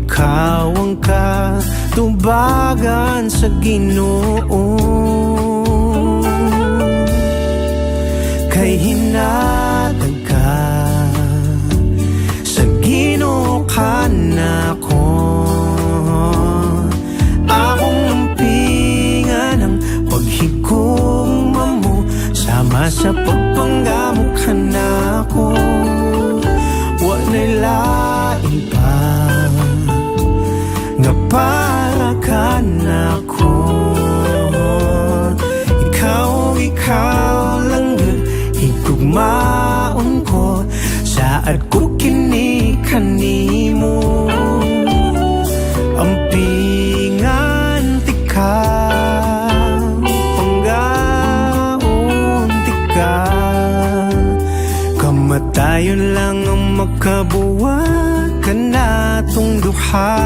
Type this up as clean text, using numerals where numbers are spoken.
ikaw ang katubagan sa Ginoo. Kay hinatag ka sa Ginoo ka na ko. Akong ampingan ang paghigugma mo, sama sa pagpanggamo ka na ko. Wala'y lain pa nga para ka na ko. Ikaw lang yun, higugmaon ko, saad ko kini kanimo. Ampingan ti ka, panggaon ti ka, kamatayon lang ang makabuwag ka na tong duha.